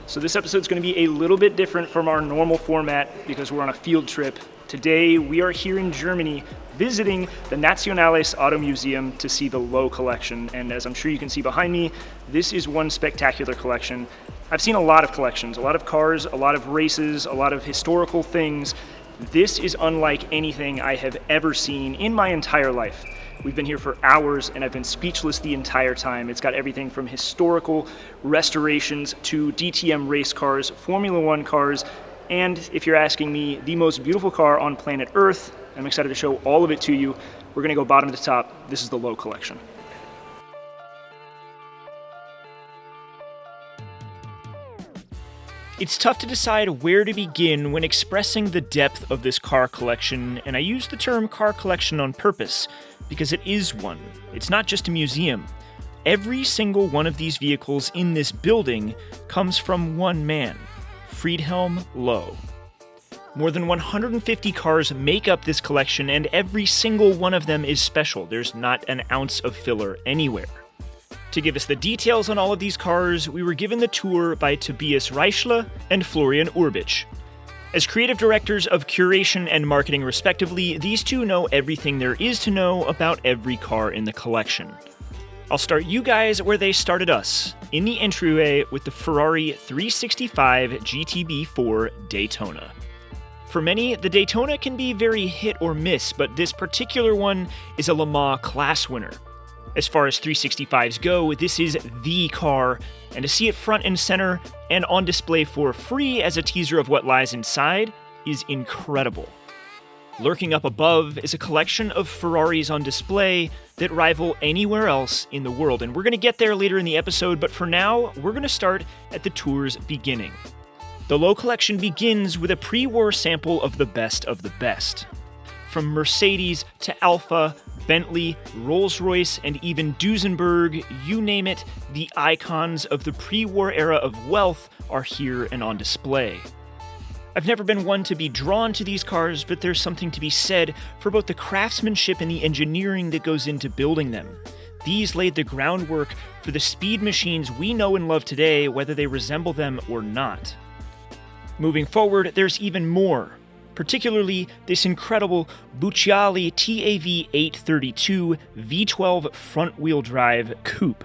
So this episode is going to be a little bit different from our normal format because we're on a field trip. Today we are here in Germany visiting the Nationales Automuseum to see the Loh Collection. And as I'm sure you can see behind me, this is one spectacular collection. I've seen a lot of collections, a lot of cars, a lot of races, a lot of historical things. This is unlike anything I have ever seen in my entire life. We've been here for hours and I've been speechless the entire time. It's got everything from historical restorations to DTM race cars, Formula One cars, and if you're asking me, the most beautiful car on planet Earth. I'm excited to show all of it to you. We're gonna go bottom to top. This is the Loh Collection. It's tough to decide where to begin when expressing the depth of this car collection, and I use the term car collection on purpose, because it is one. It's not just a museum. Every single one of these vehicles in this building comes from one man, Friedhelm Loh. More than 150 cars make up this collection, and every single one of them is special. There's not an ounce of filler anywhere. To give us the details on all of these cars, we were given the tour by Tobias Reichler and Florian Urbich. As creative directors of curation and marketing respectively, these two know everything there is to know about every car in the collection. I'll start you guys where they started us, in the entryway with the Ferrari 365 GTB4 Daytona. For many, the Daytona can be very hit or miss, but this particular one is a Le Mans class winner. As far as 365s go, this is the car, and to see it front and center and on display for free as a teaser of what lies inside is incredible. Lurking up above is a collection of Ferraris on display that rival anywhere else in the world, and we're going to get there later in the episode, but for now, we're going to start at the tour's beginning. The Loh Collection begins with a pre-war sample of the best of the best. From Mercedes to Alfa, Bentley, Rolls-Royce, and even Duesenberg, you name it, the icons of the pre-war era of wealth are here and on display. I've never been one to be drawn to these cars, but there's something to be said for both the craftsmanship and the engineering that goes into building them. These laid the groundwork for the speed machines we know and love today, whether they resemble them or not. Moving forward, there's even more. Particularly this incredible Bucciali TAV 832 V12 front-wheel drive coupe.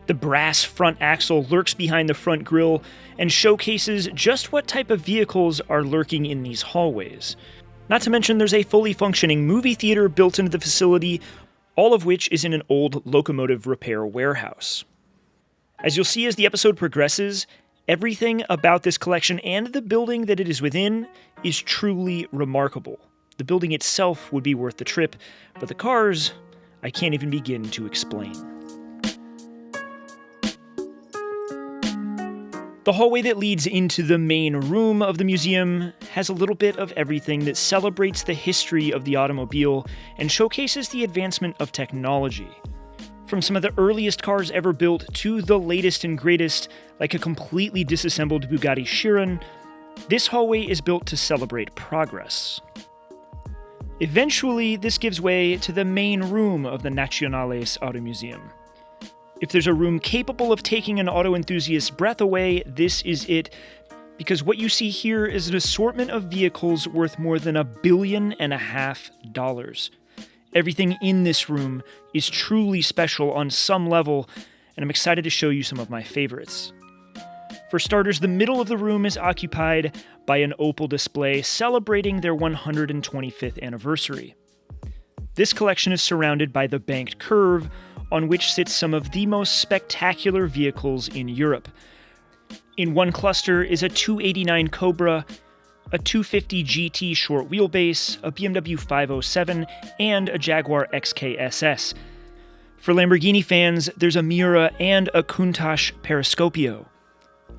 The brass front axle lurks behind the front grille and showcases just what type of vehicles are lurking in these hallways. Not to mention there's a fully functioning movie theater built into the facility, all of which is in an old locomotive repair warehouse. As you'll see as the episode progresses, everything about this collection and the building that it is within is truly remarkable. The building itself would be worth the trip, but the cars, I can't even begin to explain. The hallway that leads into the main room of the museum has a little bit of everything that celebrates the history of the automobile and showcases the advancement of technology. From some of the earliest cars ever built to the latest and greatest, like a completely disassembled Bugatti Chiron, this hallway is built to celebrate progress. Eventually, this gives way to the main room of the Nationales Automuseum. If there's a room capable of taking an auto enthusiast's breath away, this is it, because what you see here is an assortment of vehicles worth more than $1.5 billion. Everything in this room is truly special on some level, and I'm excited to show you some of my favorites. For starters, the middle of the room is occupied by an Opel display celebrating their 125th anniversary. This collection is surrounded by the banked curve, on which sits some of the most spectacular vehicles in Europe. In one cluster is a 289 Cobra, a 250 GT short wheelbase, a BMW 507, and a Jaguar XK-SS. For Lamborghini fans, there's a Miura and a Countach Periscopio.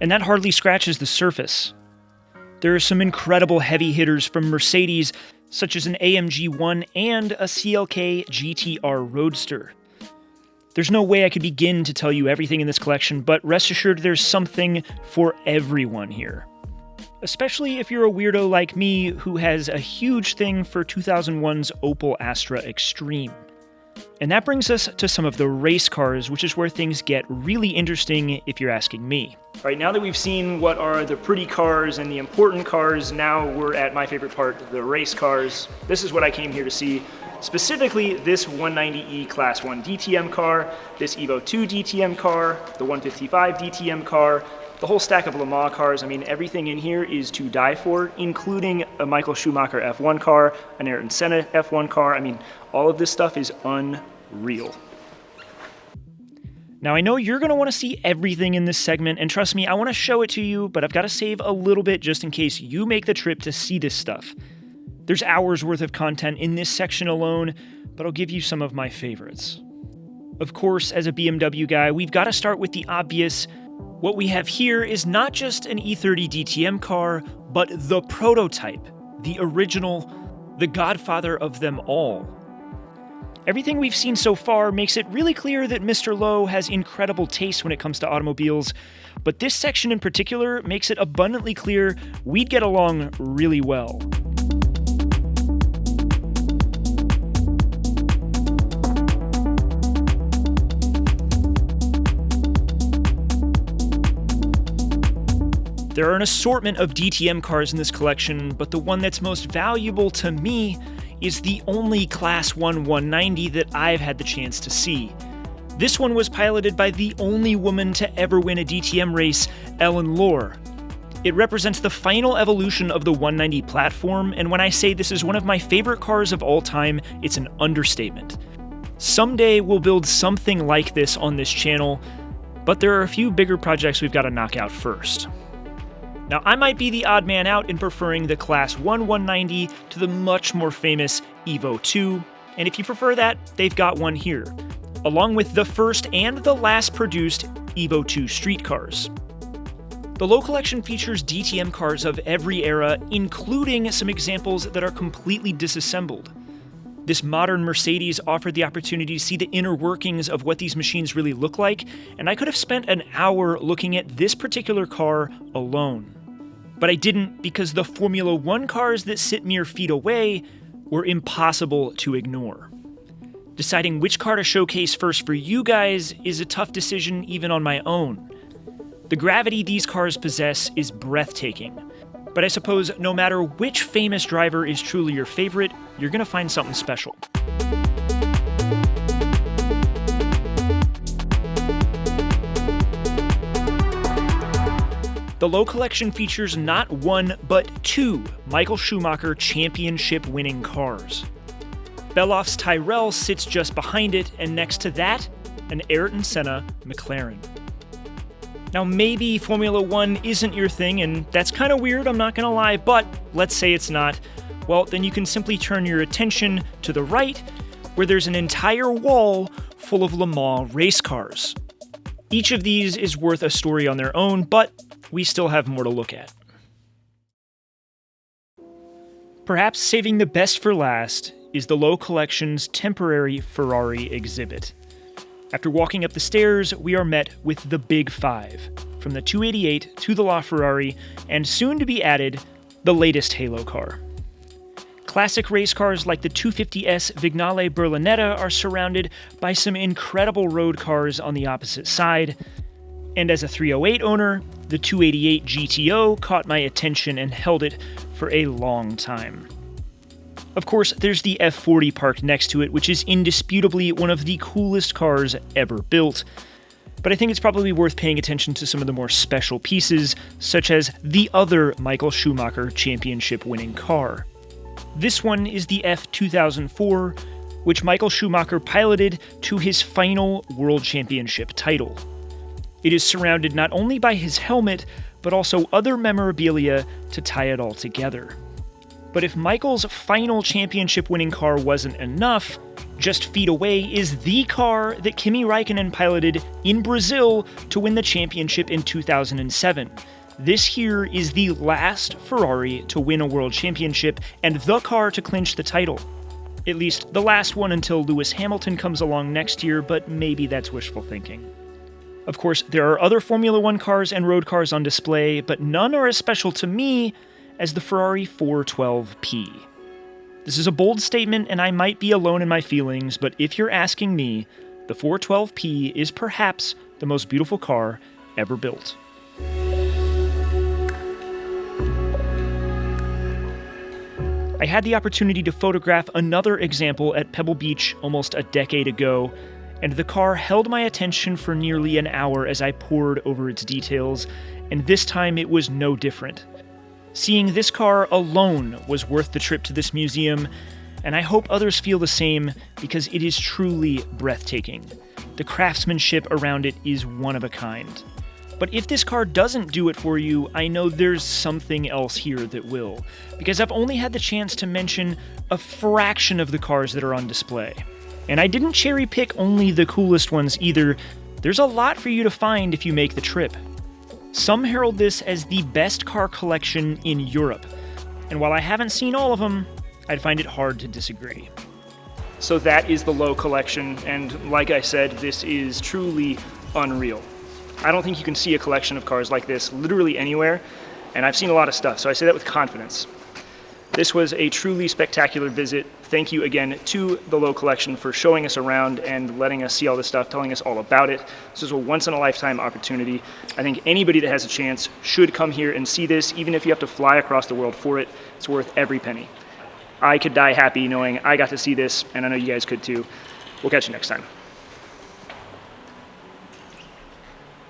And that hardly scratches the surface. There are some incredible heavy hitters from Mercedes, such as an AMG 1 and a CLK GTR Roadster. There's no way I could begin to tell you everything in this collection, but rest assured there's something for everyone here. Especially if you're a weirdo like me who has a huge thing for 2001's Opel Astra Extreme. And that brings us to some of the race cars, which is where things get really interesting if you're asking me. All right, now that we've seen what are the pretty cars and the important cars, now we're at my favorite part, the race cars. This is what I came here to see. Specifically, this 190E Class 1 DTM car, this Evo 2 DTM car, the 155 DTM car, the whole stack of Le Mans cars. I mean, everything in here is to die for, including a Michael Schumacher F1 car, an Ayrton Senna F1 car. I mean, all of this stuff is unreal. Now, I know you're going to want to see everything in this segment, and trust me, I want to show it to you, but I've got to save a little bit just in case you make the trip to see this stuff. There's hours worth of content in this section alone, but I'll give you some of my favorites. Of course, as a BMW guy, we've got to start with the obvious. What we have here is not just an E30 DTM car, but the prototype, the original, the godfather of them all. Everything we've seen so far makes it really clear that Mr. Loh has incredible taste when it comes to automobiles, but this section in particular makes it abundantly clear we'd get along really well. There are an assortment of DTM cars in this collection, but the one that's most valuable to me is the only Class 1 190 that I've had the chance to see. This one was piloted by the only woman to ever win a DTM race, Ellen Lohr. It represents the final evolution of the 190 platform, and when I say this is one of my favorite cars of all time, it's an understatement. Someday we'll build something like this on this channel, but there are a few bigger projects we've got to knock out first. Now, I might be the odd man out in preferring the Class 1 190 to the much more famous Evo 2, and if you prefer that, they've got one here, along with the first and the last produced Evo 2 street cars. The Loh Collection features DTM cars of every era, including some examples that are completely disassembled. This modern Mercedes offered the opportunity to see the inner workings of what these machines really look like, and I could have spent an hour looking at this particular car alone. But I didn't, because the Formula One cars that sit mere feet away were impossible to ignore. Deciding which car to showcase first for you guys is a tough decision even on my own. The gravity these cars possess is breathtaking, but I suppose no matter which famous driver is truly your favorite, you're gonna find something special. The Loh Collection features not one, but two Michael Schumacher championship-winning cars. Beloff's Tyrrell sits just behind it, and next to that, an Ayrton Senna McLaren. Now, maybe Formula One isn't your thing, and that's kind of weird, I'm not gonna lie, but let's say it's not. Well, then you can simply turn your attention to the right, where there's an entire wall full of Le Mans race cars. Each of these is worth a story on their own, but we still have more to look at. Perhaps saving the best for last is the Loh Collection's temporary Ferrari exhibit. After walking up the stairs, we are met with the Big Five, from the 288 to the LaFerrari, and soon to be added, the latest Halo car. Classic race cars like the 250S Vignale Berlinetta are surrounded by some incredible road cars on the opposite side, and as a 308 owner, the 288 GTO caught my attention and held it for a long time. Of course, there's the F40 parked next to it, which is indisputably one of the coolest cars ever built, but I think it's probably worth paying attention to some of the more special pieces, such as the other Michael Schumacher championship-winning car. This one is the F2004, which Michael Schumacher piloted to his final World Championship title. It is surrounded not only by his helmet, but also other memorabilia to tie it all together. But if Michael's final championship-winning car wasn't enough, just feet away is the car that Kimi Räikkönen piloted in Brazil to win the championship in 2007. This here is the last Ferrari to win a world championship and the car to clinch the title. At least the last one until Lewis Hamilton comes along next year, but maybe that's wishful thinking. Of course, there are other Formula One cars and road cars on display, but none are as special to me as the Ferrari 412P. This is a bold statement, and I might be alone in my feelings, but if you're asking me, the 412P is perhaps the most beautiful car ever built. I had the opportunity to photograph another example at Pebble Beach almost a decade ago, and the car held my attention for nearly an hour as I pored over its details, and this time it was no different. Seeing this car alone was worth the trip to this museum, and I hope others feel the same because it is truly breathtaking. The craftsmanship around it is one of a kind. But if this car doesn't do it for you, I know there's something else here that will, because I've only had the chance to mention a fraction of the cars that are on display. And I didn't cherry pick only the coolest ones either. There's a lot for you to find if you make the trip. Some herald this as the best car collection in Europe, and while I haven't seen all of them, I'd find it hard to disagree. So that is the Loh Collection, and like I said, this is truly unreal. I don't think you can see a collection of cars like this literally anywhere, and I've seen a lot of stuff, so I say that with confidence. This was a truly spectacular visit. Thank you again to the Loh Collection for showing us around and letting us see all this stuff, telling us all about it. This is a once-in-a-lifetime opportunity. I think anybody that has a chance should come here and see this, even if you have to fly across the world for it. It's worth every penny. I could die happy knowing I got to see this, and I know you guys could too. We'll catch you next time.